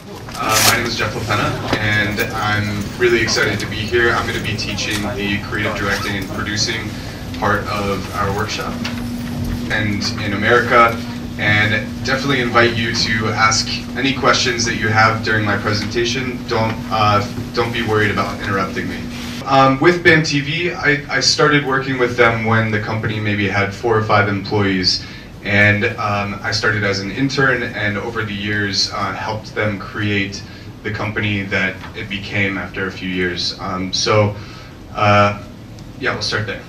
My name is Jeff LaPena, and I'm really excited to be here. I'm going to be teaching the creative directing and producing part of our workshop and in America, and definitely invite you to ask any questions that you have during my presentation. Don't be worried about interrupting me. With BAM TV, I started working with them when the company maybe had 4 or 5 employees. And I started as an intern, and over the years helped them create the company that it became after a few years. Yeah, we'll start there.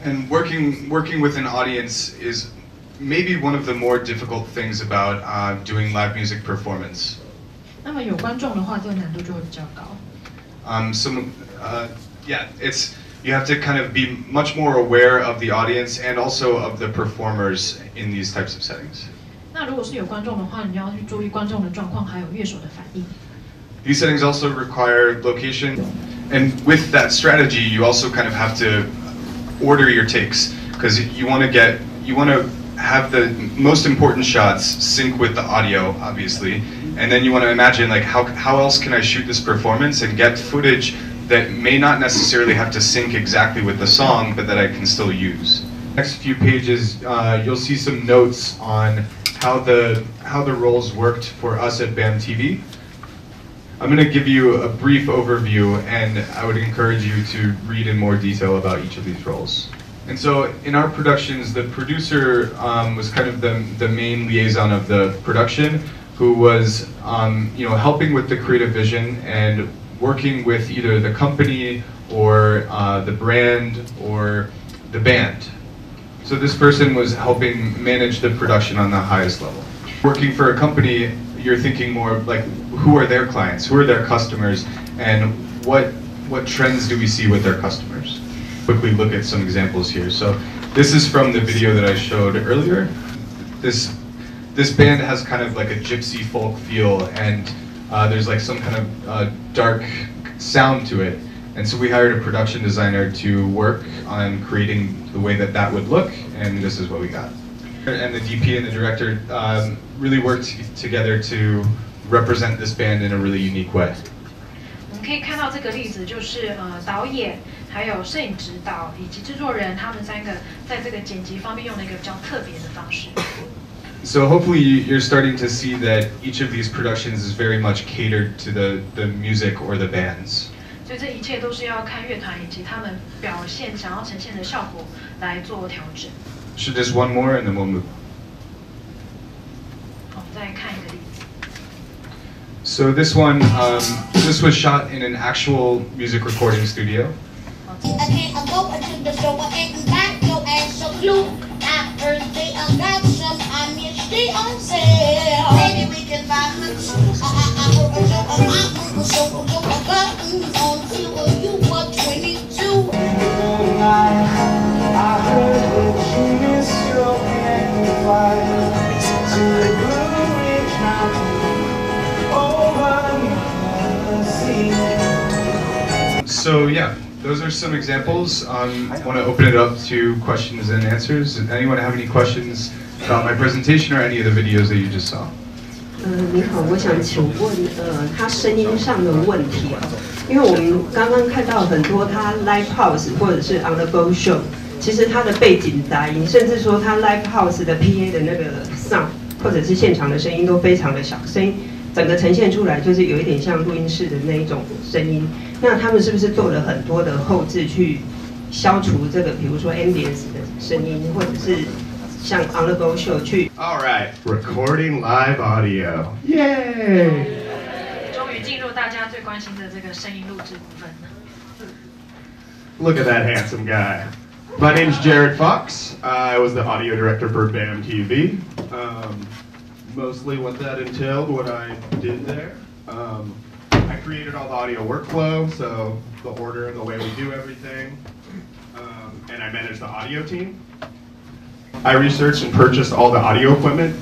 And working with an audience is maybe one of the more difficult things about doing live music performance. 那么有观众的话，这个难度就会比较高。Yeah, you have to kind of be much more aware of the audience and also of the performers in these types of settings. 那如果是有观众的话，你要去注意观众的状况，还有乐手的反应。These settings also require location, and with that strategy, you also kind of have to order your takes, because you want to have the most important shots sync with the audio, obviously, and then you want to imagine like how else can I shoot this performance and get footage that may not necessarily have to sync exactly with the song, but that I can still use. Next few pages, you'll see some notes on how the roles worked for us at BAM TV. I'm going to give you a brief overview, and I would encourage you to read in more detail about each of these roles. And so in our productions, the producer was kind of the main liaison of the production, who was helping with the creative vision and working with either the company or the brand or the band. So this person was helping manage the production on the highest level. Working for a company, you're thinking more like, who are their clients, who are their customers, and what trends do we see with their customers? Quickly look at some examples here. So this is from the video that I showed earlier. This band has kind of like a gypsy folk feel, and there's like some kind of dark sound to it. And so we hired a production designer to work on creating the way that would look, and this is what we got. And the DP and the director really worked together to represent this band in a really unique way. 我们可以看到这个例子，就是导演、还有摄影指导以及制作人，他们3个在这个剪辑方面用了一个比较特别的方式。So hopefully you're starting to see that each of these productions is very much catered to the music or the bands. 所以这一切都是要看乐团以及他们表现想要呈现的效果来做调整。So just one more and then we'll move. 好，再看一个例子。So this one, this was shot in an actual music recording studio. So yeah, those are some examples. I want to open it up to questions and answers. Does anyone have any questions about my presentation or any of the videos that you just saw? 你好，我想请问，他声音上的问题啊，因为我们刚刚看到很多他 live house 或者是 on the go show，其实他的背景杂音，甚至说他 live house 的 PA 的那个 sound， 或者是现场的声音都非常的小，声音整个呈现出来就是有一点像录音室的那一种声音。那他们是不是做了很多的后置去消除这个，比如说 ambience 的声音，或者是像 on the go show 去 All right, recording live audio. Yay! 终于进入大家最关心的这个声音录制部分了。Look at that handsome guy. My name's Jared Fox. I was the audio director for BAM TV. Mostly what that entailed, what I did there. I created all the audio workflow, so the order and the way we do everything, and I manage the audio team. I researched and purchased all the audio equipment.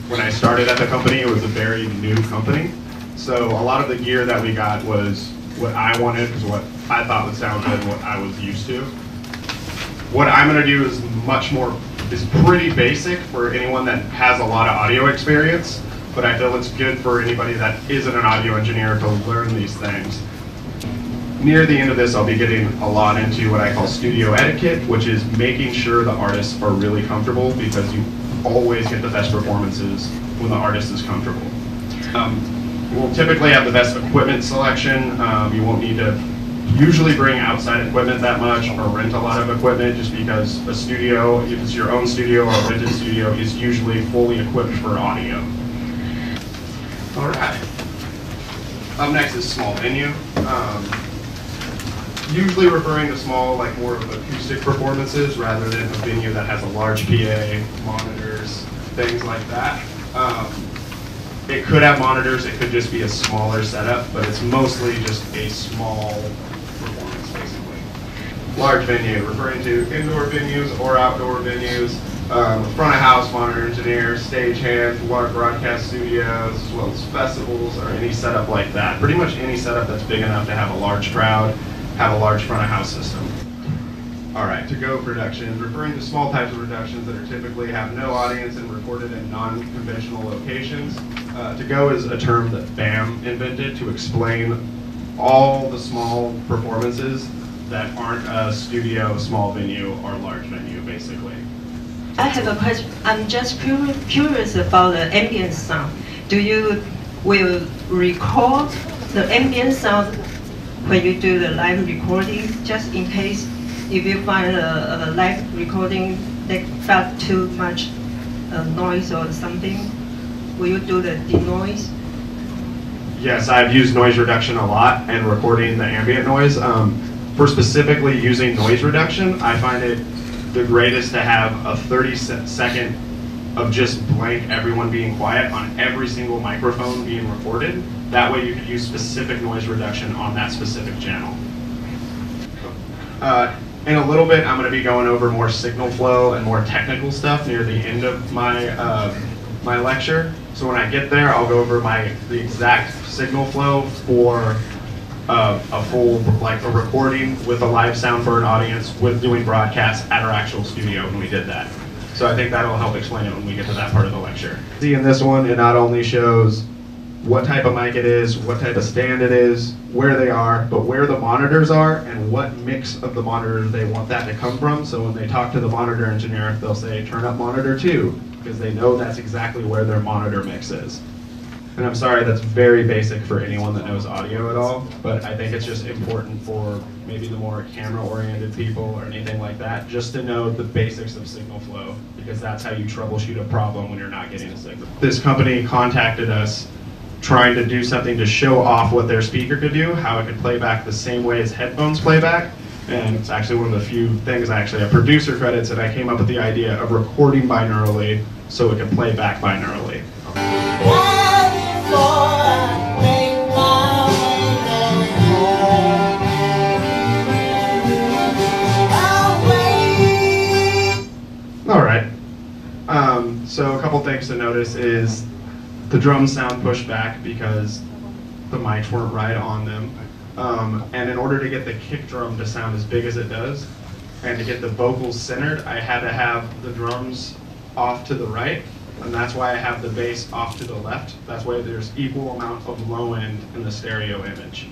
When I started at the company, it was a very new company, so a lot of the gear that we got was what I wanted, was what I thought would sound good, and what I was used to. What I'm going to do is pretty basic for anyone that has a lot of audio experience, but I feel it's good for anybody that isn't an audio engineer to learn these things. Near the end of this, I'll be getting a lot into what I call studio etiquette, which is making sure the artists are really comfortable, because you always get the best performances when the artist is comfortable. We'll typically have the best equipment selection. You won't need to usually bring outside equipment that much or rent a lot of equipment, just because a studio, if it's your own studio or a rented studio, is usually fully equipped for audio. All right. Up next is small venue. Usually referring to small, like more of acoustic performances rather than a venue that has a large PA, monitors, things like that. It could have monitors, it could just be a smaller setup, but it's mostly just a small performance, basically. Large venue, referring to indoor venues or outdoor venues, front of house monitor engineers, stagehands, large broadcast studios, as well as festivals or any setup like that. Pretty much any setup that's big enough to have a large crowd, have a large front of house system. All right, to-go productions, referring to small types of productions that are typically have no audience and recorded in non-conventional locations. To-go is a term that BAM invented to explain all the small performances that aren't a studio, small venue, or large venue, basically. I have a question. I'm just curious about the ambient sound. Will record the ambient sound when you do the live recording, just in case if you find a live recording that got too much noise or something? Will you do the denoise? Yes, I've used noise reduction a lot and recording the ambient noise. For specifically using noise reduction, I find it the greatest to have a 30-second of just blank everyone being quiet on every single microphone being recorded. That way you can use specific noise reduction on that specific channel. In a little bit, I'm going to be going over more signal flow and more technical stuff near the end of my my lecture. So when I get there, I'll go over the exact signal flow for a full, like a recording with a live sound for an audience, with doing broadcasts at our actual studio when we did that. So I think that'll help explain it when we get to that part of the lecture. See, in this one, it not only shows what type of mic it is, what type of stand it is, where they are, but where the monitors are and what mix of the monitors they want that to come from. So when they talk to the monitor engineer, they'll say, turn up monitor 2, because they know that's exactly where their monitor mix is. And I'm sorry, that's very basic for anyone that knows audio at all, but I think it's just important for maybe the more camera-oriented people or anything like that, just to know the basics of signal flow, because that's how you troubleshoot a problem when you're not getting a signal. This company contacted us trying to do something to show off what their speaker could do, how it could play back the same way as headphones play back. And it's actually one of the few things I actually have producer credits, and I came up with the idea of recording binaurally so it could play back binaurally. All right. So a couple things to notice is the drums sound pushed back because the mics weren't right on them. And in order to get the kick drum to sound as big as it does, and to get the vocals centered, I had to have the drums off to the right, and that's why I have the bass off to the left. That's why there's equal amount of low end in the stereo image.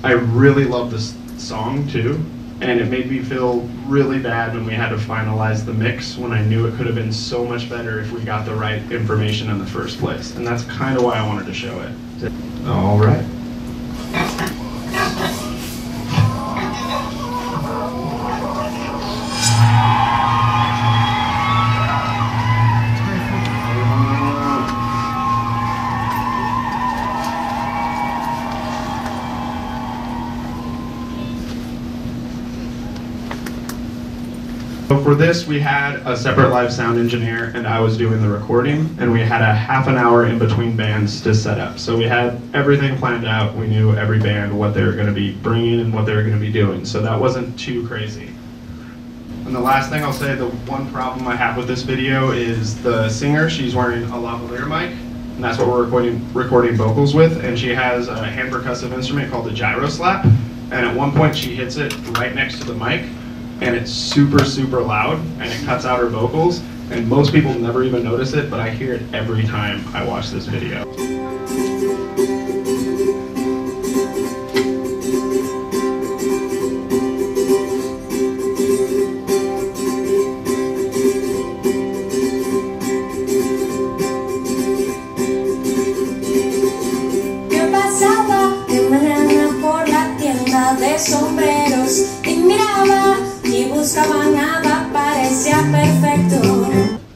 I really love this song too, and it made me feel really bad when we had to finalize the mix, when I knew it could have been so much better if we got the right information in the first place. And that's kind of why I wanted to show it. All right. for this, we had a separate live sound engineer, and I was doing the recording, and we had a half an hour in between bands to set up. So we had everything planned out. We knew every band, what they were going to be bringing and what they were going to be doing. So that wasn't too crazy. And the last thing I'll say, the one problem I have with this video is the singer. She's wearing a lavalier mic, and that's what we're recording vocals with. And she has a hand percussive instrument called the gyro slap. And at one point she hits it right next to the mic, and it's super, super loud, and it cuts out her vocals. And most people never even notice it, but I hear it every time I watch this video. De sombreros y miraba y buscaba nada, parecía perfecto.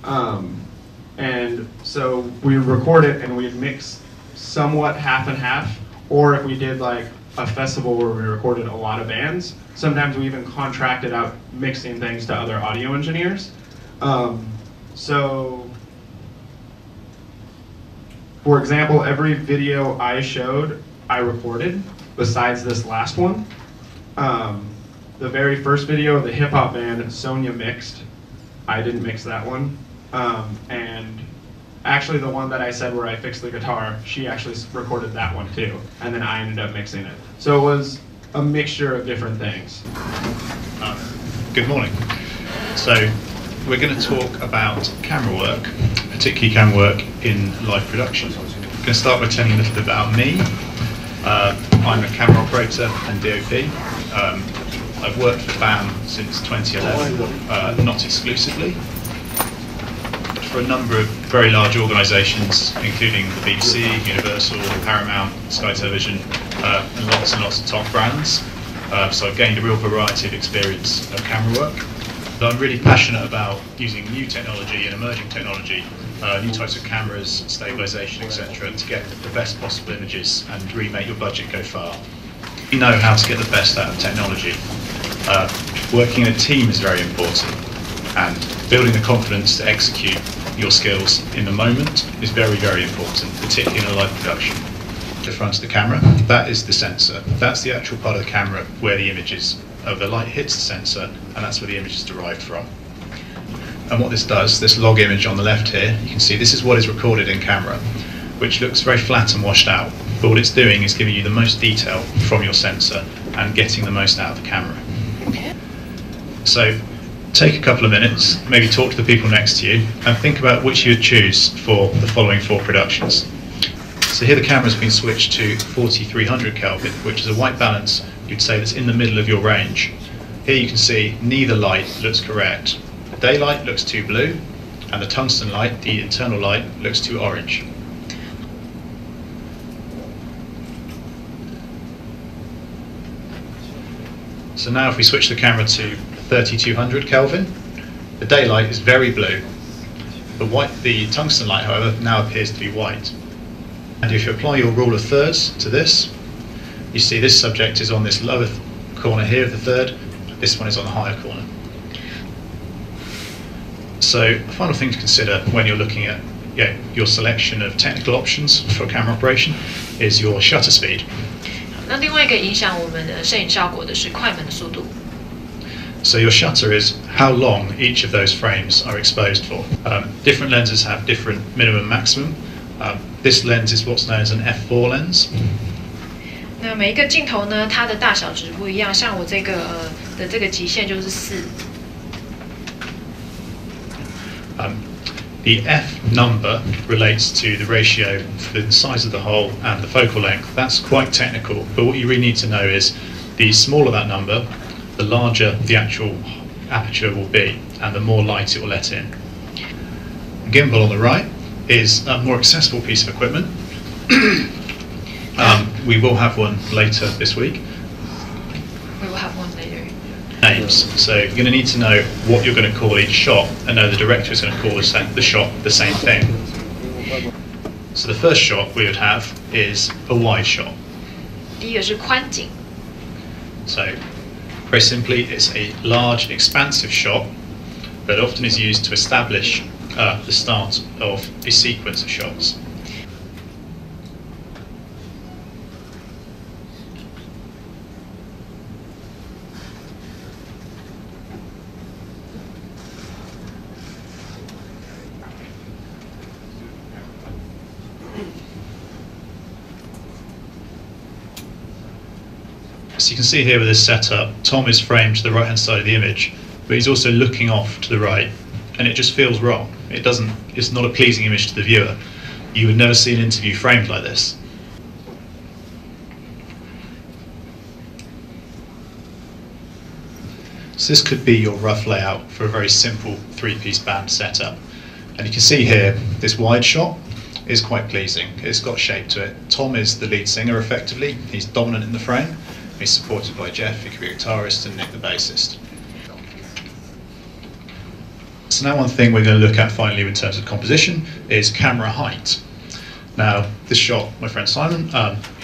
And so we record it and we mix somewhat half and half, or if we did like a festival where we recorded a lot of bands, sometimes we even contracted out mixing things to other audio engineers. So for example, every video I showed, I recorded, besides this last one. The very first video, the hip hop band, Sonia mixed. I didn't mix that one. And actually the one that I said where I fixed the guitar, she actually recorded that one too. And then I ended up mixing it. So it was a mixture of different things. Good morning. So we're going to talk about camera work, particularly camera work in live production. I'm going to start by telling you a little bit about me. I'm a camera operator and DOP. I've worked for BAM since 2011, not exclusively, but for a number of very large organisations, including the BBC, Universal, Paramount, Sky Television, and lots of top brands. So I've gained a real variety of experience of camera work. But I'm really passionate about using new technology and emerging technology, new types of cameras, stabilisation, etc., to get the best possible images and really make your budget go far. You know how to get the best out of technology. Working in a team is very important, and building the confidence to execute your skills in the moment is very, very important, particularly in a live production. The front of the camera, that is the sensor. That's the actual part of the camera where the image is. The light hits the sensor, and that's where the image is derived from. And what this does, this log image on the left here, you can see this is what is recorded in camera, which looks very flat and washed out. But what it's doing is giving you the most detail from your sensor and getting the most out of the camera. Okay. So take a couple of minutes, maybe talk to the people next to you, and think about which you would choose for the following 4 productions. So here the camera's been switched to 4300 Kelvin, which is a white balance, you'd say, that's in the middle of your range. Here you can see neither light looks correct. The daylight looks too blue, and the tungsten light, the internal light, looks too orange. So now if we switch the camera to 3200 Kelvin, the daylight is very blue. The tungsten light, however, now appears to be white. And if you apply your rule of thirds to this, you see this subject is on this lower corner here of the third, this one is on the higher corner. So a final thing to consider when you're looking at your selection of technical options for camera operation is your shutter speed. 那另外一个影响我们的摄影效果的是快门的速度。So your shutter is how long each of those frames are exposed for. Different lenses have different minimum maximum. This lens is what's known as an f4 lens. 那每一个镜头呢，它的大小值不一样，像我这个的这个极限就是4。The f number relates to the ratio for the size of the hole and the focal length. That's quite technical, but what you really need to know is the smaller that number, the larger the actual aperture will be, and the more light it will let in. The gimbal on the right is a more accessible piece of equipment. We will have one later this week. We will have one later. Names. So you're going to need to know what you're going to call each shot, and know the director is going to call the shot the same thing. So the first shot we would have is a wide shot. 第一个是宽景。 So very simply, it's a large, expansive shot but often is used to establish the start of a sequence of shots. So you can see here with this setup, Tom is framed to the right hand side of the image, but he's also looking off to the right, and it just feels wrong. It's not a pleasing image to the viewer. You would never see an interview framed like this. So this could be your rough layout for a very simple 3-piece band setup. And you can see here, this wide shot is quite pleasing. It's got shape to it. Tom is the lead singer effectively. He's dominant in the frame. He's supported by Jeff, who could be a guitarist, and Nick, the bassist. So now one thing we're going to look at finally in terms of composition is camera height. Now this shot, my friend Simon,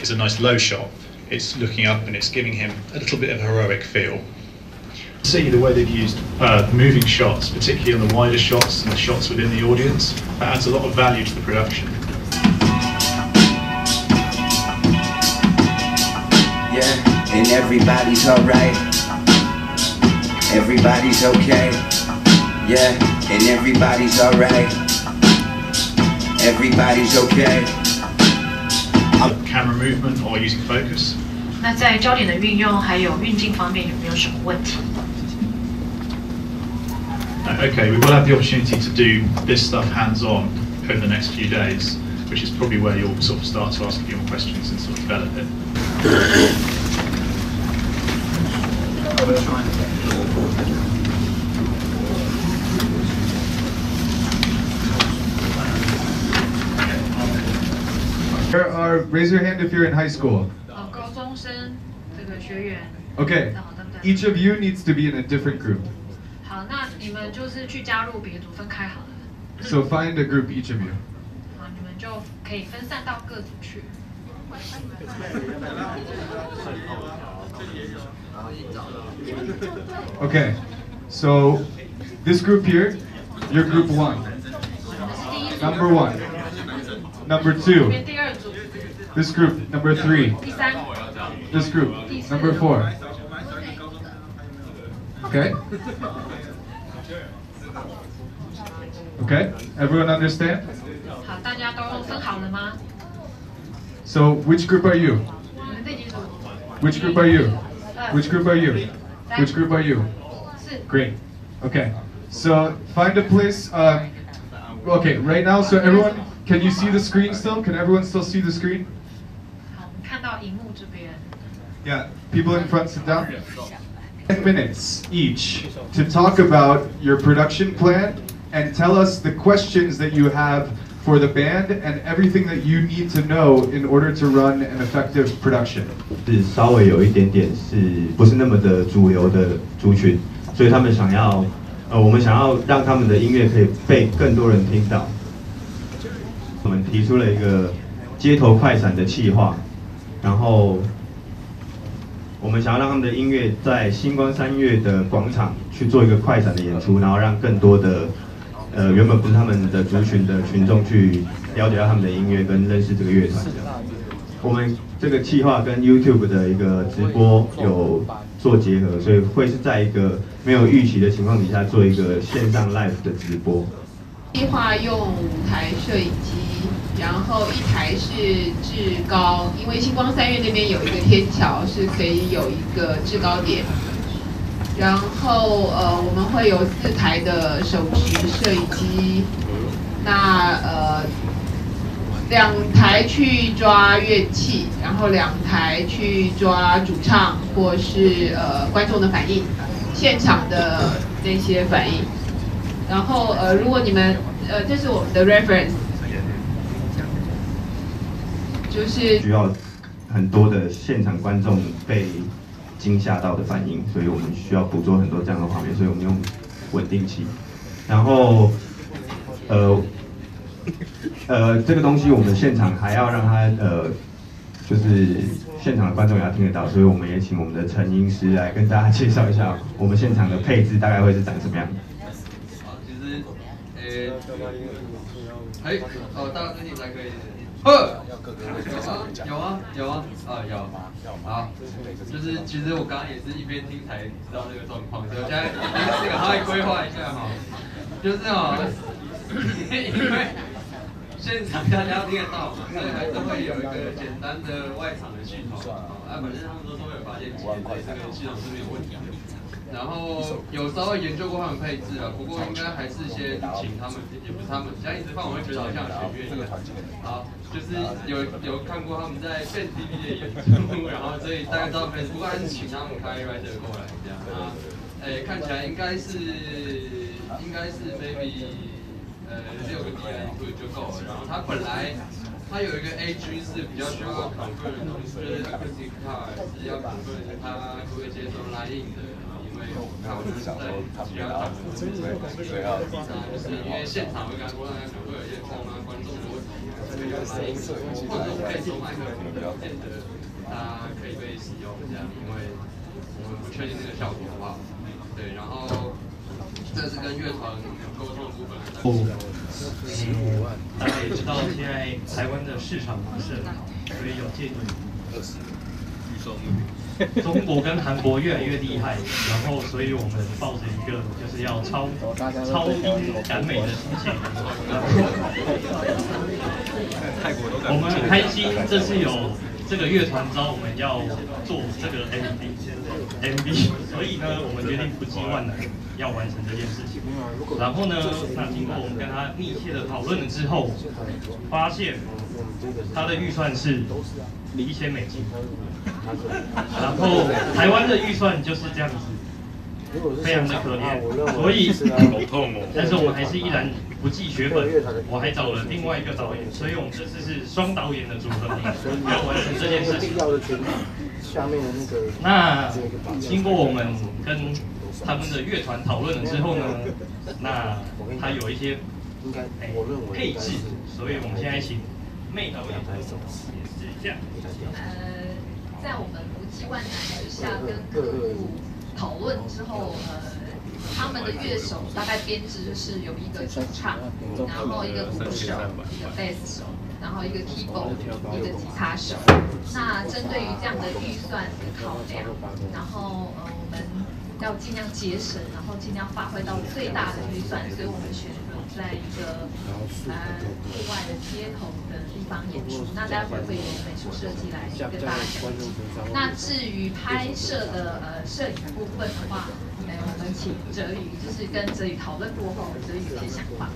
is a nice low shot. It's looking up and it's giving him a little bit of a heroic feel. See the way they've used moving shots, particularly on the wider shots and the shots within the audience. That adds a lot of value to the production. Yeah. And everybody's alright, everybody's okay, yeah, and everybody's alright, everybody's okay. Camera movement or using focus? 那在焦点的运用还有运镜方面有没有什么问题？ Okay, we will have the opportunity to do this stuff hands-on over the next few days, which is probably where you'll sort of start to ask a few more questions and sort of develop it. Raise your hand if you're in high school. 高中生这个学员。 Okay. Each of you needs to be in a different group. 好，那你们就是去加入别组，分开好了。So find a group, each of you. 好，你们就可以分散到各组去。 Okay, so this group here, you're group 1. Number 1. Number 2. This group, number 3. This group, number 4. Okay? Okay, everyone understand? 好，大家都分好了吗？ So which group are you? 你们这几组。 Which group are you? Which group are you? Which group are you? 是。 Great. Okay. So find a place. Okay, right now, so everyone, can you see the screen still? Can everyone still see the screen? 好，我们看到荧幕这边。 Yeah. People in front, sit down. 10 minutes each to talk about your production plan and tell us the questions that you have for the band and everything that you need to know in order to run an effective production. 是稍微有一点点是不是那么的主流的族群，所以他们想要，我们想要让他们的音乐可以被更多人听到。我们提出了一个街头快闪的企划，然后我们想要让他们的音乐在星光三月的广场去做一个快闪的演出，然后让更多的原本不是他们的族群的群众去了解到他们的音乐跟认识这个乐团。我们这个企划跟 YouTube 的一个直播有做结合，所以会是在一个没有预期的情况底下做一个线上 live 的直播。计划用5台摄影机，然后1台是制高，因为星光三月那边有一个天桥是可以有一个制高点。然后我们会有4台的手持摄影机，那2台去抓乐器，然后2台去抓主唱或是观众的反应，现场的那些反应。然后如果你们这是我们的 reference， 就是需要很多的现场观众被惊吓到的反应，所以我们需要捕捉很多这样的画面，所以我们用稳定器。然后这个东西我们现场还要让它就是现场的观众也要听得到，所以我们也请我们的成音师来跟大家介绍一下我们现场的配置大概会是长什么样。哎，哦，大声点才可以。有啊，好，就是其实我刚刚也是一边听才知道这个状况，所以我现在这个稍微规划一下哈，就是因为现场大家听得到嘛，所以还是会有一个简单的外场的系统啊，本身他们都会有发现，其实这个系统是没有问题的。然后有稍微研究过他们配置啊，不过应该还是先请他们，也不是他们，这样一直放我会觉得好像学院一样。好，就是有看过他们在变 TV 的演出，然后所以大概知道配置，不过还是请他们开 writer 过来这样啊。看起来应该是 maybe 6个 DI input 就够了。然后它本来它有一个 AG 是比较需要 confirm 的东西，就是 acoustic guitar 是要 confirm 它可不可以接受 line in 的。因为看我就是在其他场合，就是因为现场会跟他说，可能会有一些风啊、观众的问题，所以有来或者我可以收麦克风的，不见得它可以被使用这样，因为我们不确定这个效果好不好。对，然后这是跟乐团沟通的部分。大家也知道，现在台湾的市场不是很好，所以有建议。中国跟韩国越来越厉害，然后所以我们抱着一个就是要超英赶美的心情。我们很开心，这次有这个乐团招我们要做这个 MV， 所以呢，我们决定不计万难要完成这件事情。然后呢，那经过我们跟他密切的讨论了之后，发现他的预算是$1000。然后台湾的预算就是这样子，非常的可怜，所以但是我们还是依然不计血本，我还找了另外一个导演，所以我们这次是双导演的组合，要完成这件事情。那经过我们跟他们的乐团讨论了之后呢，那他有一些配置，所以我们现在请妹导演解释一下。在我们不计万难之下跟客户讨论之后，他们的乐手大概编制是有一个主唱，然后一个鼓手，一个贝斯手，然后一个 keyboard， 一个吉他手。那针对于这样的预算的考量，然后我们要尽量节省，然后尽量发挥到最大的预算，所以我们选择在一个户外的街头的地方演出。那待会会有美术设计来跟大家讲解。那至于拍摄的摄影部分的话，我们请哲宇，就是跟哲宇讨论过后，哲宇有些想法。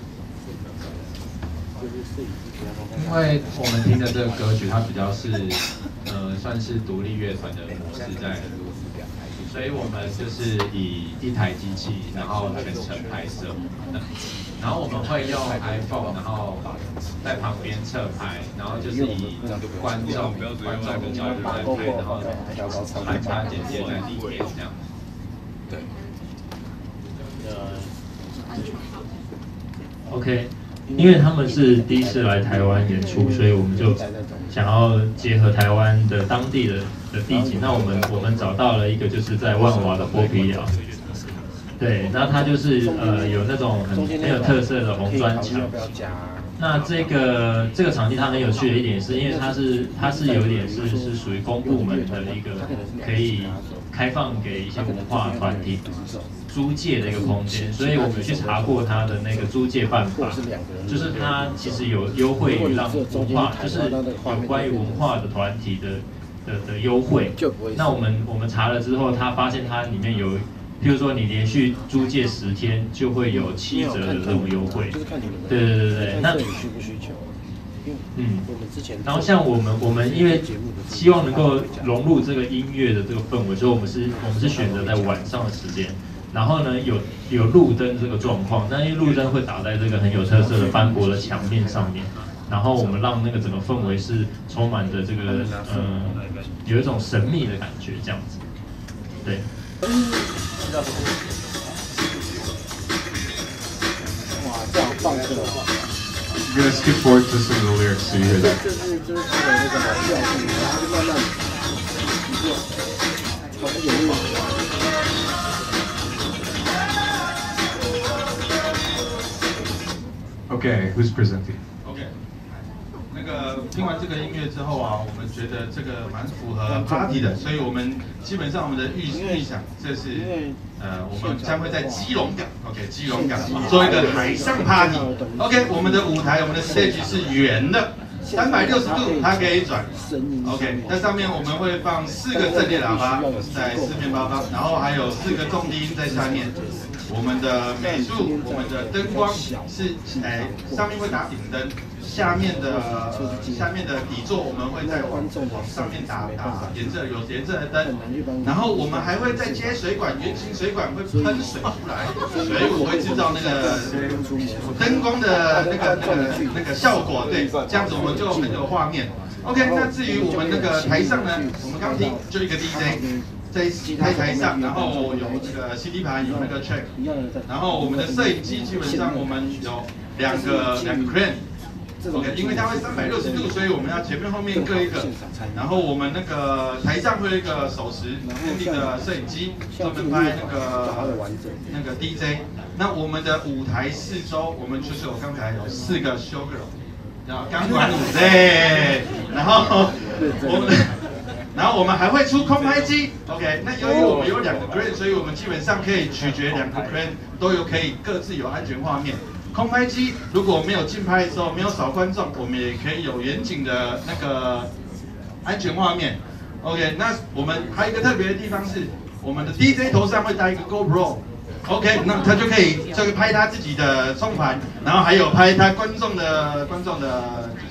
因为我们听的这个歌曲，它比较是算是独立乐团的模式在录，所以我们就是以一台机器，然后全程拍摄。然后我们会用 iPhone， 然后在旁边侧拍，然后就是以观众的角度在拍，然后穿插剪接在里面这样。对。OK， 因为他们是第一次来台湾演出，所以我们就想要结合台湾的当地的地景。那我们找到了一个就是在万华的剥皮寮。对，那它就是有那种很有特色的红砖墙。那这个场地它很有趣的一点是，因为它是有点是属于公部门的一个可以开放给一些文化团体租借的一个空间，所以我们去查过它的那个租借办法，就是它其实有优惠让文化，就是有关于文化的团体的优惠。那我们查了之后，他发现它里面有。譬如说，你连续租借10天，就会有7折的这种优惠。对，那然后像我们因为希望能够融入这个音乐的这个氛围，所以我们是选择在晚上的时间。然后呢，有路灯这个状况，那因为路灯会打在这个很有特色的斑驳的墙面上面，然后我们让那个整个氛围是充满着这个有一种神秘的感觉，这样子。对。哇，这样放这个。I'm gonna skip forward to some of the lyrics so you hear that. 这是那个调性，然后就慢慢从演绎。Okay, who's presenting? 那个听完这个音乐之后啊，我们觉得这个蛮符合 party 的，所以我们基本上我们的预想，这是我们将会在基隆港 ，OK， 基隆港做一个海上 party。OK， 我们的舞台，我们的 stage 是圆的，360度它可以转。OK， 那上面我们会放4个阵列喇叭在四面八方，然后还有4个重低音在下面。我们的美术，我们的灯光是上面会打顶灯。下面的底座我们会再往上面打有颜色的灯，然后我们还会再接水管，圆形水管会喷水出来，所以我会制造那个灯光的那个效果，对，这样子我们就很有画面。OK， 那至于我们那个台上呢，我们刚听就一个 DJ。在台上，然后有这个 CD 盘，有那个 check， 然后我们的摄影机基本上我们有两个 crane。OK， 因为它会360度，所以我们要前面后面各一个。然后我们那个台上会有一个手持固定的摄影机，专门拍那个 DJ。那我们的舞台四周，我们就是我刚才有4个 show girl， 钢管舞，对，然后我们还会出空拍机 ，OK。那由于我们有2个 crane， 所以我们基本上可以取决2个 crane 都可以各自有安全画面。空拍机如果没有竞拍的时候，没有扫观众，我们也可以有远景的那个安全画面。OK， 那我们还有一个特别的地方是，我们的 DJ 头上会戴一个 GoPro。OK， 那他就可以拍他自己的冲盘，然后还有拍他观众的就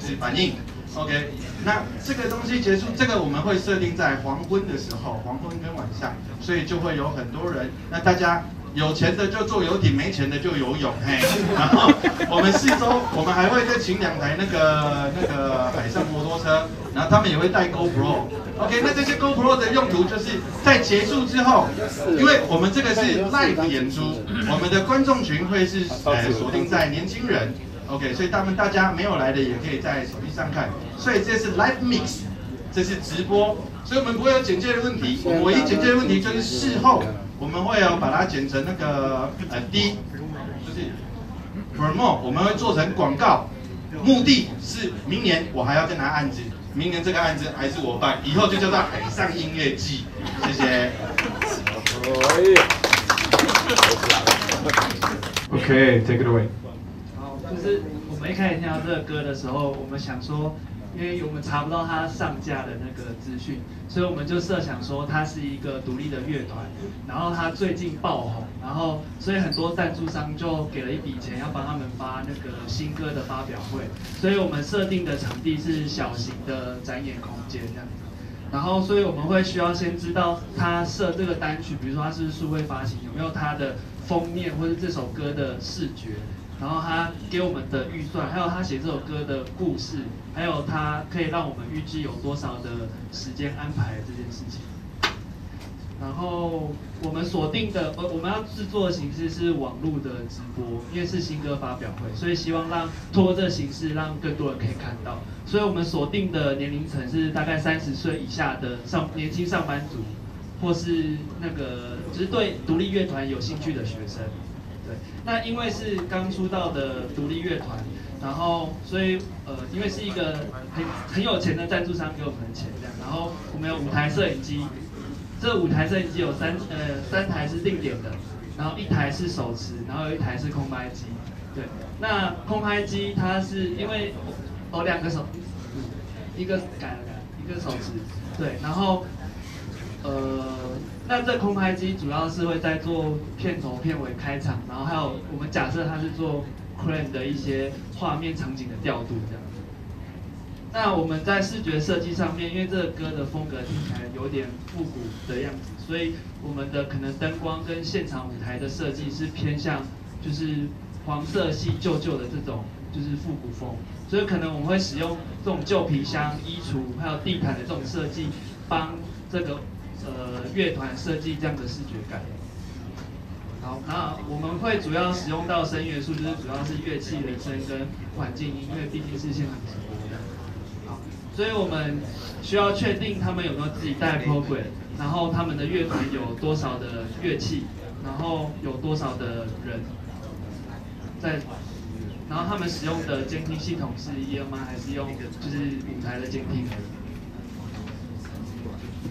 是反应。OK， 那这个东西结束，这个我们会设定在黄昏的时候，黄昏跟晚上，所以就会有很多人。那大家有钱的就坐游艇，没钱的就游泳，嘿。然后我们四周，我们还会再请2台那个海上摩托车，然后他们也会带 GoPro。OK， 那这些 GoPro 的用途就是在结束之后，因为我们这个是 live 演出，我们的观众群会是锁定在年轻人。OK， 所以大家没有来的也可以在手机上看，所以这是 live mix， 这是直播，所以我们不会有剪接的问题。我们唯一剪接的问题就是事后我们会把它剪成那个D， 就是 promote， 我们会做成广告，目的是明年我还要再拿案子，明年这个案子还是我办，以后就叫做海上音乐季。谢谢。Okay, take it away. 就是我们一开始听到这个歌的时候，我们想说，因为我们查不到它上架的那个资讯，所以我们就设想说它是一个独立的乐团，然后它最近爆红，然后所以很多赞助商就给了一笔钱要帮他们发那个新歌的发表会，所以我们设定的场地是小型的展演空间这样子。然后，所以我们会需要先知道他设这个单曲，比如说他是数位发行，有没有他的封面或者这首歌的视觉。然后他给我们的预算，还有他写这首歌的故事，还有他可以让我们预计有多少的时间安排这件事情。然后我们锁定的，我们要制作的形式是网络的直播，因为是新歌发表会，所以希望透过这个形式让更多人可以看到。所以我们锁定的年龄层是大概30岁以下的年轻上班族，或是就是对独立乐团有兴趣的学生。对，那因为是刚出道的独立乐团，然后所以因为是一个很有钱的赞助商给我们的钱这样，然后我们有5台摄影机，这5台摄影机有3台是定点的，然后1台是手持，然后有1台是空拍机。对，那空拍机它是因为2个手，一个改了，一个手持，对，然后那这空拍机主要是会在做片头、片尾、开场，然后还有我们假设它是做 crane 的一些画面场景的调度这样子。那我们在视觉设计上面，因为这个歌的风格听起来有点复古的样子，所以我们的可能灯光跟现场舞台的设计是偏向就是黄色系旧的这种就是复古风，所以可能我们会使用这种旧皮箱、衣橱还有地毯的这种设计，帮这个乐团设计这样的视觉感。好，那我们会主要使用到声元素，就是主要是乐器的声跟环境音，因为毕竟是现场直播这样。好，所以我们需要确定他们有没有自己带 program， 然后他们的乐团有多少的乐器，然后有多少的人在。然后他们使用的监听系统是 EMI 还是用就是舞台的监听？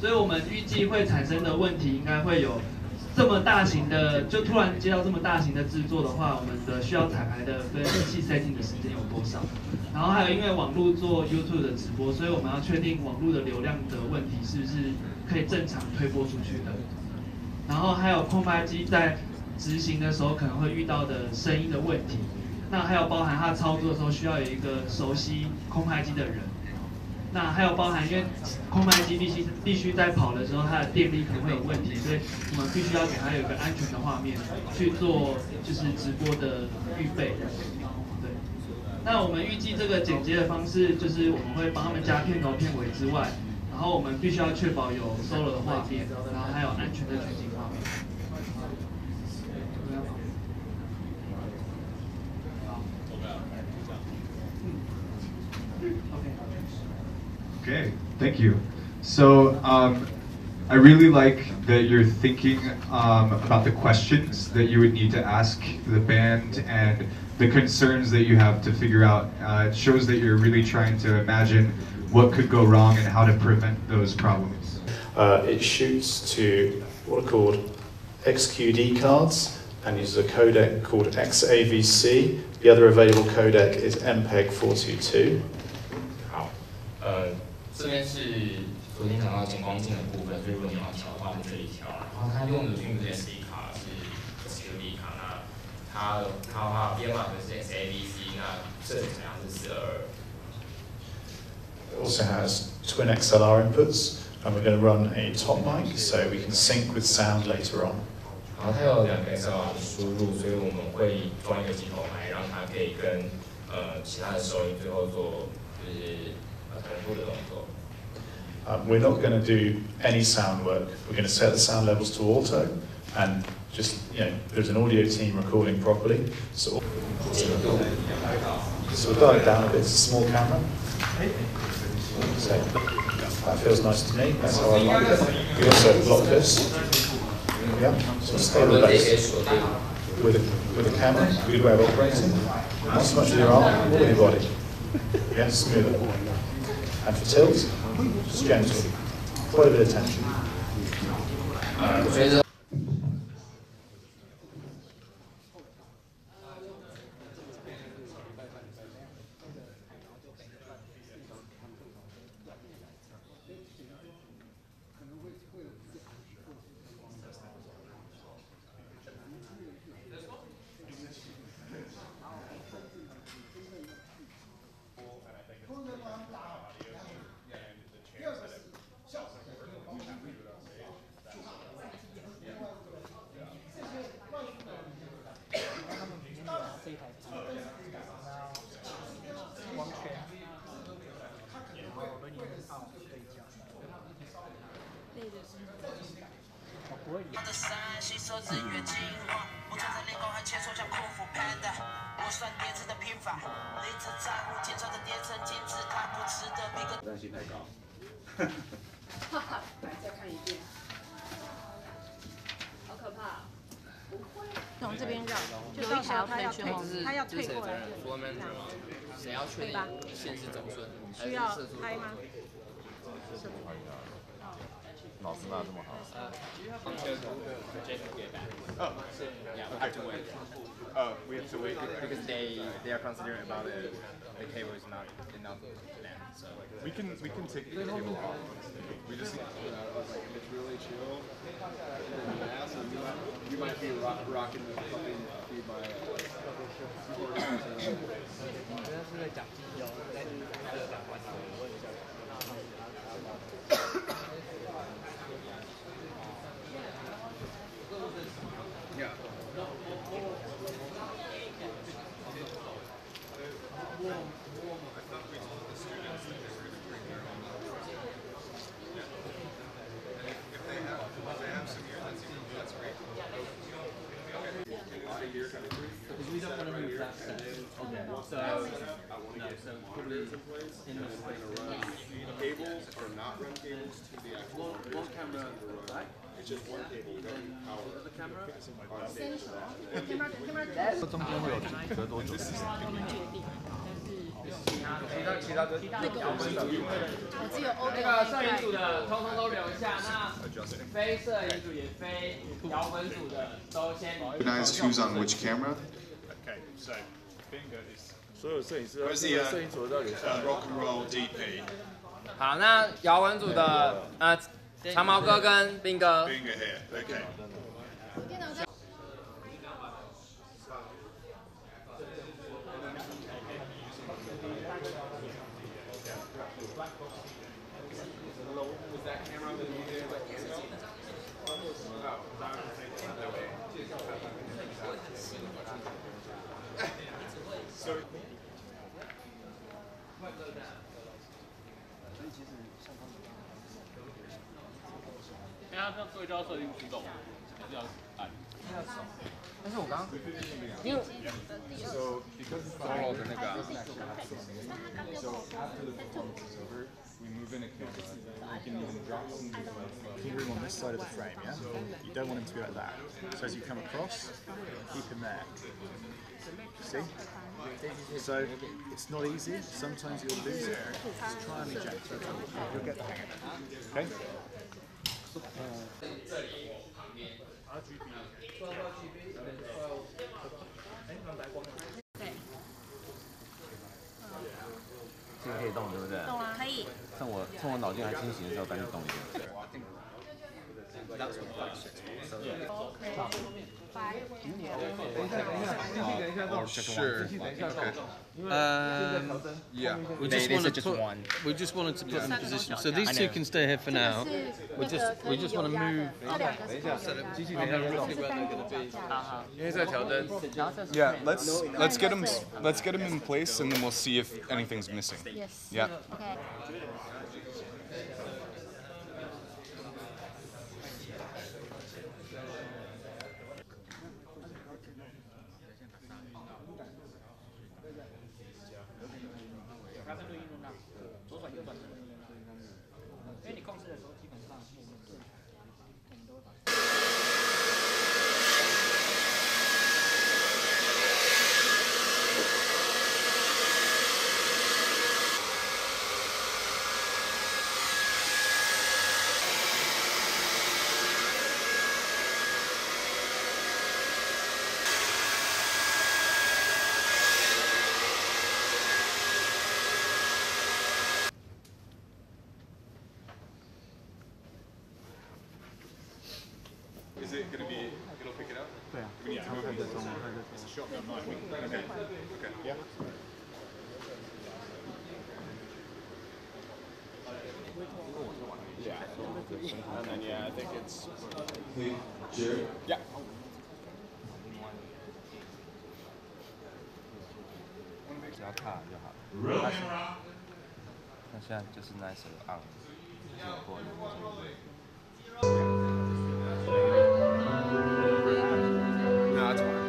所以我们预计会产生的问题应该会有这么大型的，就突然接到这么大型的制作的话，我们的需要彩排的跟仪器 setting 的时间有多少？然后还有因为网络做 YouTube 的直播，所以我们要确定网络的流量的问题是不是可以正常推播出去的。然后还有空拍机在执行的时候可能会遇到的声音的问题。那还有包含它操作的时候需要有一个熟悉空拍机的人。那还有包含，因为空拍机必须在跑的时候，它的电力可能会有问题，所以我们必须要给它有一个安全的画面去做就是直播的预备。对。那我们预计这个剪接的方式，就是我们会帮他们加片头片尾之外，然后我们必须要确保有 solo 的画面，然后还有安全的取景画面。Okay, thank you. So I really like that you're thinking about the questions that you would need to ask the band and the concerns that you have to figure out. It shows that you're really trying to imagine what could go wrong and how to prevent those problems. It shoots to what are called XQD cards and uses a codec called XAVC. The other available codec is MPEG 422. 好，这边是昨天讲到减光镜的部分，所以如果你要调的话，就这里调。然后它用的并不是 SD 卡，是 XQD 卡。那它的话编码的是 XAVC， 那这怎样是422。It also has twin XLR inputs, and we're going to run a top mic so we can sync with sound later on. 然后它有2个 XLR 的输入，所以我们会装一个机头麦，让它可以跟其他的收音最后做就是同步的动作。We're not going to do any sound work. We're going to set the sound levels to auto, and just there's an audio team recording properly. So we'll dial it down a bit. It's a small camera. So that feels nice to me. That's how I like it. We also block this. Yeah, so stay the base with a camera. Good way of operating. Not so much with your arm, or with your body. Yeah, smoother. And for tilt, just gentle. Quite a bit of tension.再看一遍，好可怕！不会，从这边绕，有一条他要退过来，谁要确定线是走顺？需要拍吗？老师拿这么好。We have to wait because they are considering about the cable is not enough land. So we can take the cable off. We just if it's really chill, you might be rocking the fucking feed by. 是在讲机油，在讲完了，我问一下。Yeah. We don't want to move that set. Okay. So probably in the cables or not run cables to the actual one camera, right? It's just one cable. You don't power the camera. 中间会有隔多久？其他的那个我只有那个摄影组的通通都留下，那非摄影组也非摇滚组的都先。Recognize who's on which camera? Okay, so Bingo is. 所有摄影师、摄影组都要留下。Rock and roll DP. 好，那摇滚组的长毛哥跟斌哥。Bingo here. Okay. Was that camera that you did? So. 因为他这样对焦设定驱动，还是要按。但是我刚刚，因为 So because it's all the so after the performance is over, we move in a camera. We can even drop some fingering on this side of the frame, yeah? You don't want him to be like that. So as you come across, keep him there. See? So it's not easy. Sometimes you'll lose it. Just try and eject. You'll get the hang of it. Okay? 这里旁边 RGB 对。这个可以动，对不对？动啊，可以。趁我脑筋还清醒的时候，赶紧动一点。That's what 5, 6 so Sure. Yeah. We just wanted to put them in position. So these two can stay here for now. We just want to move. Yeah. Let's get them in place, and then we'll see if anything's missing. Yes. Yeah. Okay. Is it going to be? It'll pick it up. Yeah. We need to move it. It's a shotgun mic. Okay. Okay. Yeah. Yeah. And then yeah, I think it's. Sure. Yeah. 只要卡就好。那现在就是 nice on， 过No, that's fine.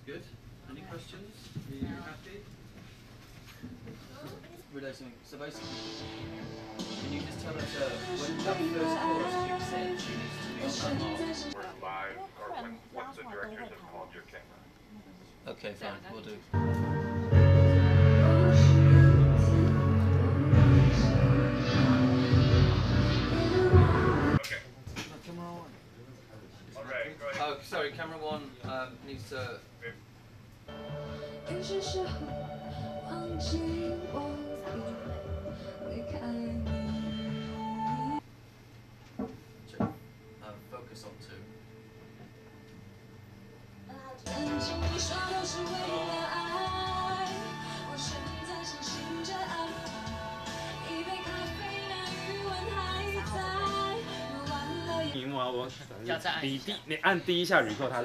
Good. Any questions? Are you happy? Relating. So basically, can you just tell us when that first chorus kicks in, she needs to be on that mark? Or live, or once the directors have called your camera. Okay, fine. We'll do. Okay. Camera one. All right. Go ahead. Oh, sorry. Camera one needs to. Focus on 2. 说你按第一下 record， 它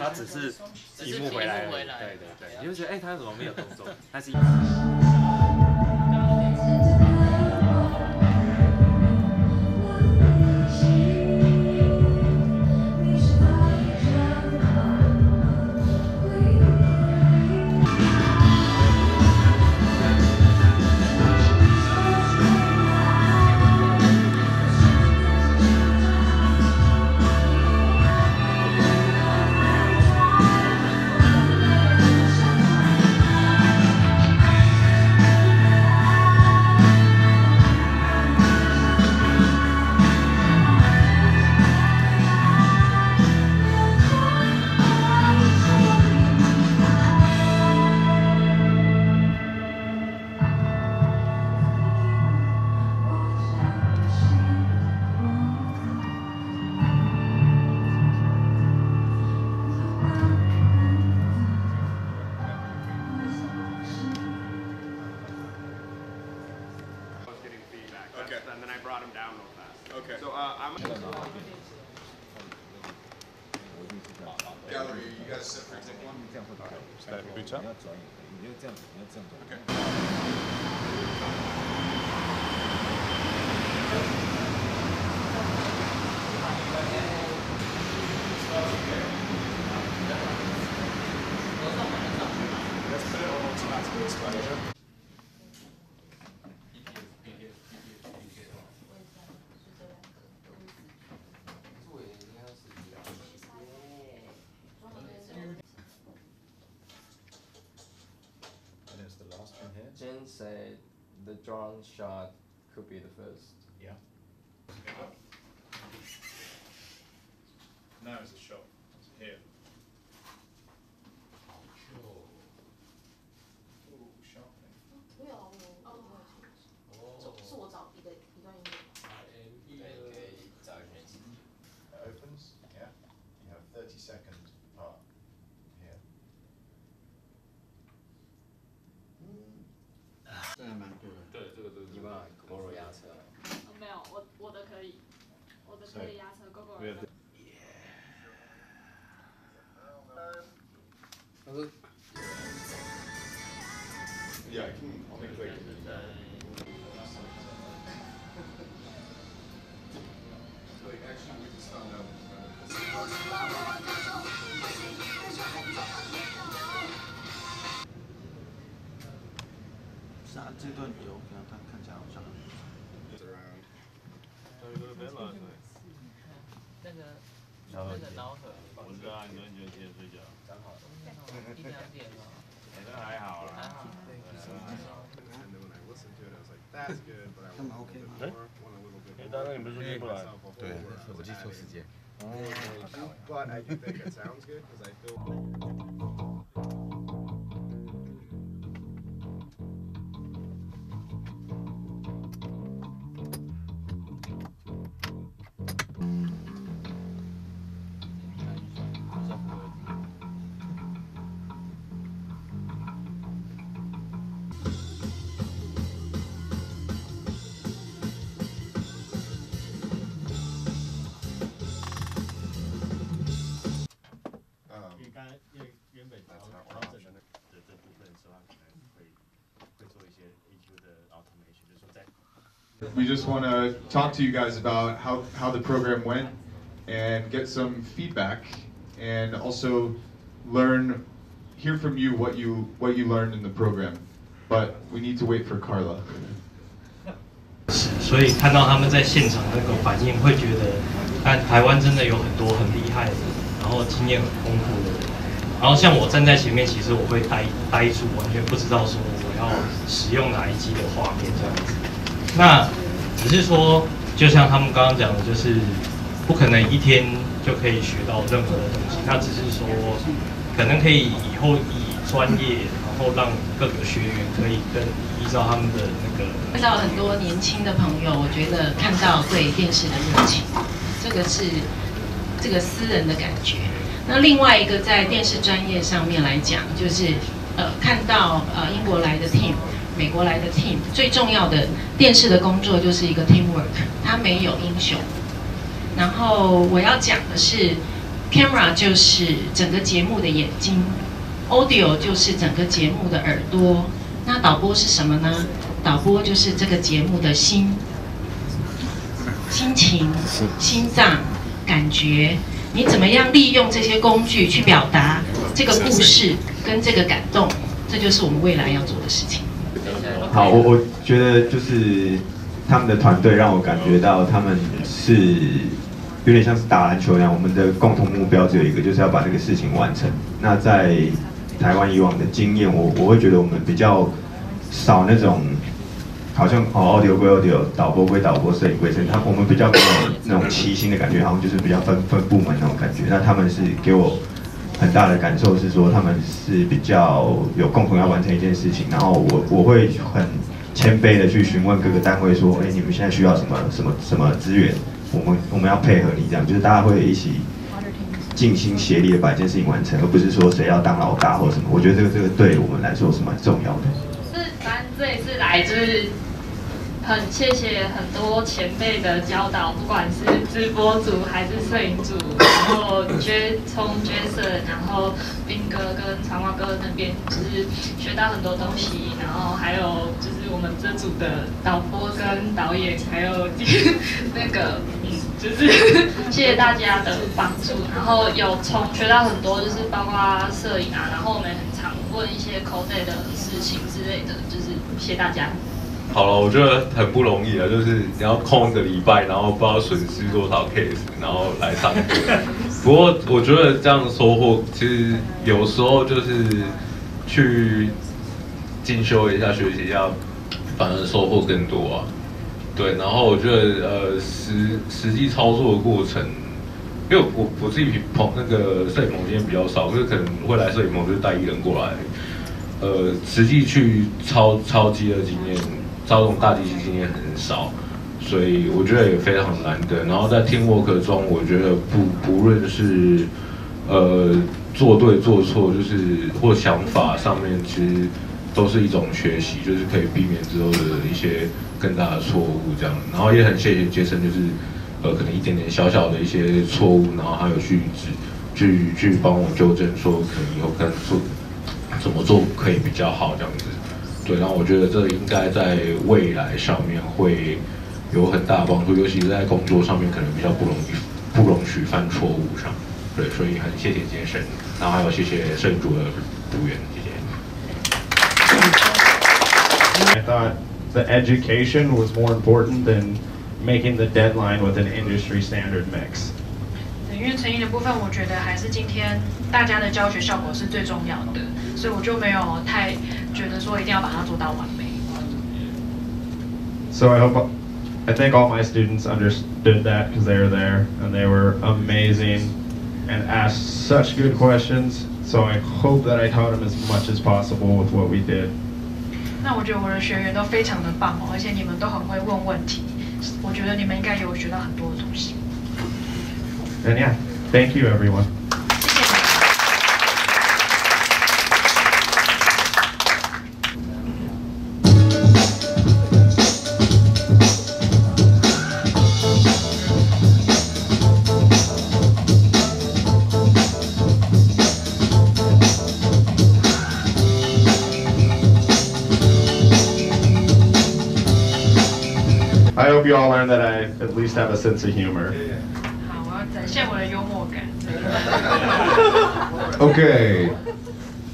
只是荧幕回来了，对，你就觉得它怎么没有动作？但是。And then I brought him down real fast. Okay. So I'm. Gallery, you guys set for take one. That boots up. Let's put it on automatic exposure. Jen said the drone shot could be the first. Yeah. Now it's a shot. It's here. Oh, sharpening. 没有，是我找一段音乐。It opens. Yeah. You have 30-second part here. 这还蛮贵的。对，这个你把 GoGo 压车。没有，我的可以，我的可以压车 GoGo。Yeah, I can. I'll make it. Like actually, we just found out. 是啊，这段有给他看起来好像。那个脑河，我知道，你说你就接着睡觉，刚好1、2点嘛，那还好啦，还好。他们 OK 吗？刚刚你不是说进不来？对，我记错时间。But I do think it sounds good because I feel. We just want to talk to you guys about how the program went and get some feedback and also hear from you what you learned in the program. But we need to wait for Carla. 所以看到他们在现场那个反应，会觉得，台湾真的有很多很厉害的，然后经验很丰富的人。然后像我站在前面，其实我会呆住，完全不知道说我要使用哪一机的画面这样子。那只是说，就像他们刚刚讲的，就是不可能一天就可以学到任何的东西。那只是说，可能可以以后以专业，然后让各个学员可以更依照他们的那个。看到很多年轻的朋友，我觉得看到对电视的热情，这个是这个私人的感觉。那另外一个在电视专业上面来讲，就是看到英国来的 team。美国来的 team 最重要的电视的工作就是一个 teamwork， 它没有英雄，然后我要讲的是 ，camera 就是整个节目的眼睛 ，audio 就是整个节目的耳朵。那导播是什么呢？导播就是这个节目的心情、心脏、感觉。你怎么样利用这些工具去表达这个故事跟这个感动？这就是我们未来要做的事情。好，我觉得就是他们的团队让我感觉到他们是有点像是打篮球一样，我们的共同目标只有一个，就是要把这个事情完成。那在台湾以往的经验，我会觉得我们比较少那种好像audio 归 audio， 导播归导播，摄影归摄影，我们比较没有那种齐心的感觉，好像就是比较分部门那种感觉。那他们是给我很大的感受是说，他们是比较有共同要完成一件事情，然后我会很谦卑的去询问各个单位说，哎，你们现在需要什么资源，我们要配合你，这样就是大家会一起尽心协力的把一件事情完成，而不是说谁要当老大或什么。我觉得这个对我们来说是蛮重要的。反正这一次来就是很谢谢很多前辈的教导，不管是直播组还是摄影组，然后从Jason，然后斌哥跟长蛙哥那边就是学到很多东西，然后还有就是我们这组的导播跟导演，还有那个就是谢谢大家的帮助，然后有学到很多，就是包括摄影啊，然后我们很常问一些 code 的事情之类的，就是谢谢大家。好了，我觉得很不容易啊，就是你要空一个礼拜，然后不知道损失多少 case， 然后来上课。不过我觉得这样的收获，其实有时候就是去进修一下、学习一下，反而收获更多啊。对，然后我觉得实际操作的过程，因为我自己那个摄影棚经验比较少，就是可能会来摄影棚就是带一人过来，实际去操机的经验。操纵大机器经验很少，所以我觉得也非常难得。然后在 teamwork 中，我觉得不论是做对做错，就是或想法上面，其实都是一种学习，就是可以避免之后的一些更大的错误这样。然后也很谢谢杰森，就是可能一点点小小的一些错误，然后还有去帮我纠正，说可能以后看做怎么做可以比较好这样子。对，然后我觉得这应该在未来上面会有很大的帮助，尤其是在工作上面可能比较不容许犯错误上。对，所以很谢谢杰森，然后还有谢谢摄影组的组员，谢谢。I thought the education was more important than making the deadline with an industry standard mix. 因为成瘾的部分，我觉得还是今天大家的教学效果是最重要的，所以我就没有太觉得说一定要把它做到完美。So I think all my students understood that because they were there and they were amazing and asked such good questions. So I hope that I taught them as much as possible with what we did. 那我觉得我的学员都非常的棒哦，而且你们都很会问问题，我觉得你们应该有学到很多的东西。And yeah, thank you everyone. I hope you all learned that I at least have a sense of humor. Okay.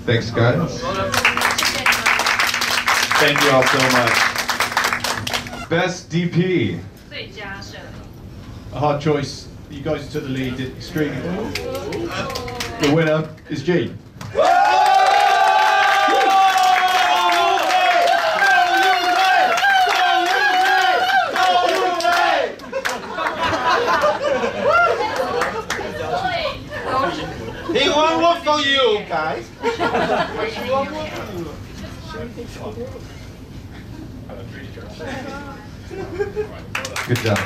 Thanks, guys. Thank you all so much. Best DP. 最佳摄影。 A hard choice. You guys took the lead, did extremely well. The winner is G. He won one for you, guys. He won one for you. Good job.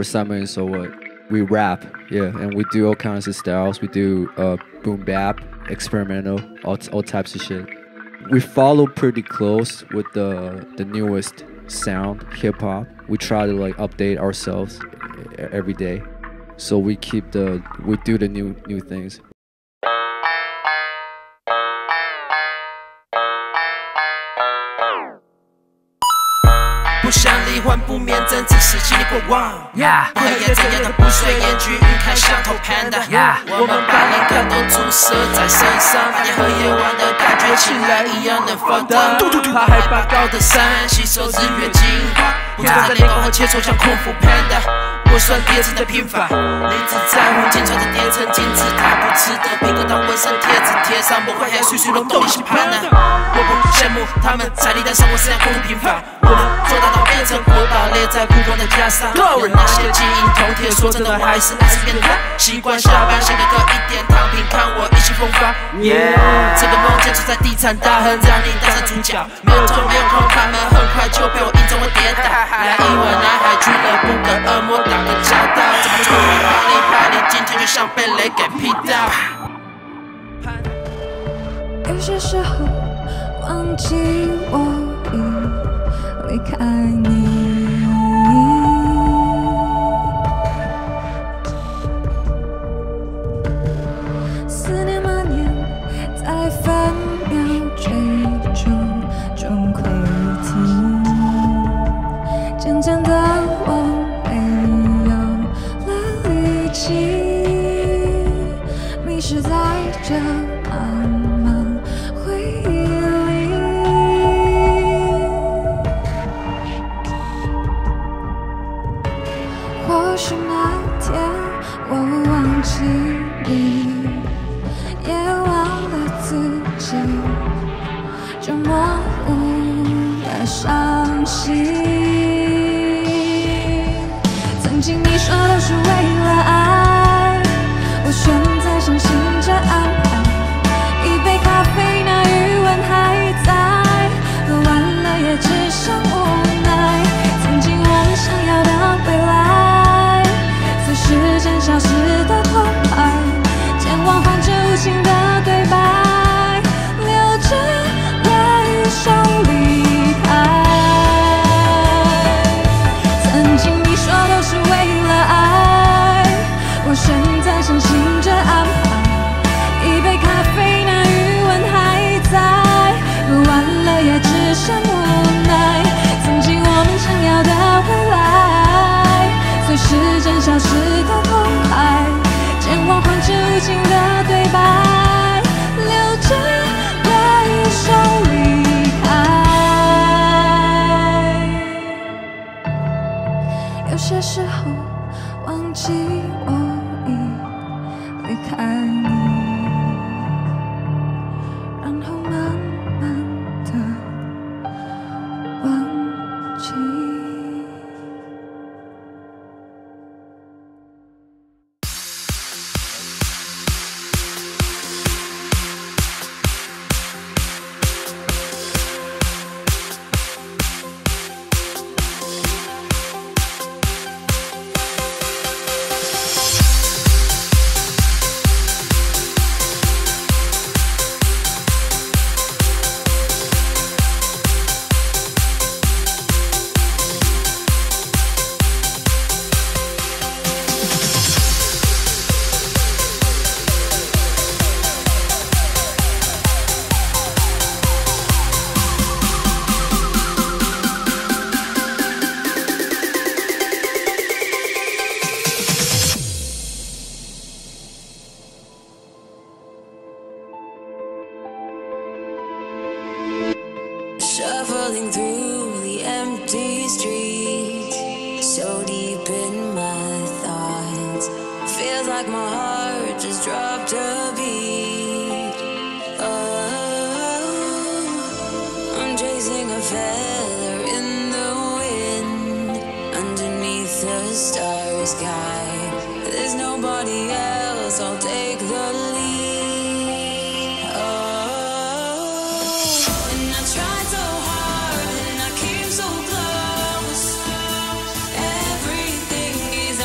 we're Simon, so we rap, yeah, and we do all kinds of styles. We do boom bap, experimental, all types of shit. We follow pretty close with the newest sound, hip hop. We try to like update ourselves every day, so we do the new things. 不想罹患不眠症，只是经历过往。黑夜怎样的不睡，烟局晕开像头 panda。我们把灵感都注射在身上，夜和夜晚的感觉起来一样的放大。爬海拔高的山，吸收日月精华。我站在练功和切磋像空腹 panda。我算叠字的拼法，你只在乎精彩的叠成金字塔，不值得苹果当纹身贴纸贴上，魔幻黑水水龙斗里星盘啊！我不羡慕他们在历代生活是样空平凡，我们做大到变成国宝，列在曝光的袈裟。那些基因头贴，说真的还是爱是变态，习惯下班先给个一点躺平，看我意气风发。这个梦建筑在地产大亨，让你当上主角，没有痛没有空，他们很快就被我印证我跌倒。来一碗南海俱乐部的恶魔打个交道，怎么冲你啪哩啪哩，今天就像被雷给劈到。有些时候忘记我已离开你。思念蔓延在分秒追逐中溃堤，渐渐的我没有了力气，迷失在这茫茫回忆里。或许那天我忘记你，也忘了自己，就模糊了伤心。曾经你说都是为了爱，我现在相信这安排。一杯咖啡，那余温还在，喝完了也只剩无奈。曾经我们想要的未来，随时间消失的空白，健忘换着无情的对白，流着泪手离开。曾经你说都是为了爱，我现在相信这安排。一杯咖啡，那余温还在，喝完了也只剩无奈。曾经我们想要的未来，随时间消失的空白，健忘换着无情的对白，流着泪手离开。有些时候忘记我已离开你，然后慢慢的忘记。Shuffling through the empty streets, so deep in my thoughts, feels like my heart just dropped a beat. Oh, I'm chasing a feather in the wind, underneath the starry sky. There's nobody else, I'll take the lead. Tried so hard and I came so close. Everything is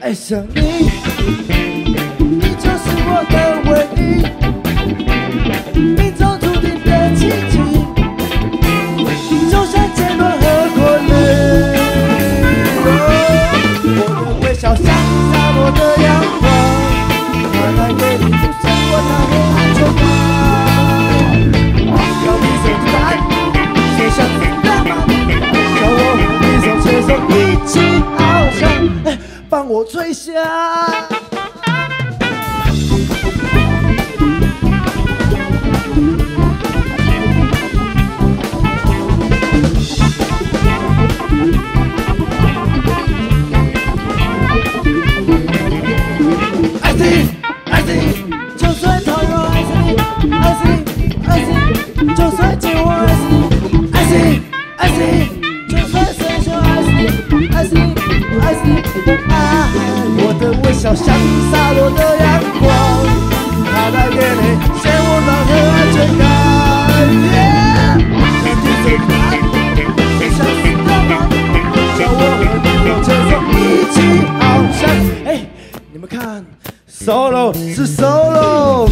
爱上你，你就是我的唯一，命中注定的奇迹，就像结论和果粒。我的微笑像洒落的阳光，它带给你不生活那黑暗中光。要你手指弹，就像子弹吗？叫我和你手牵手一起翱翔。帮我吹响。I see，就算讨厌I see，就算寂寞I see，就算生锈I see，我的微笑像洒落的阳光，它带给你鲜活暖和安全感。天地最大，就像是的梦，叫我和你手牵手一起翱翔。哎，你们看 ，solo 是 solo。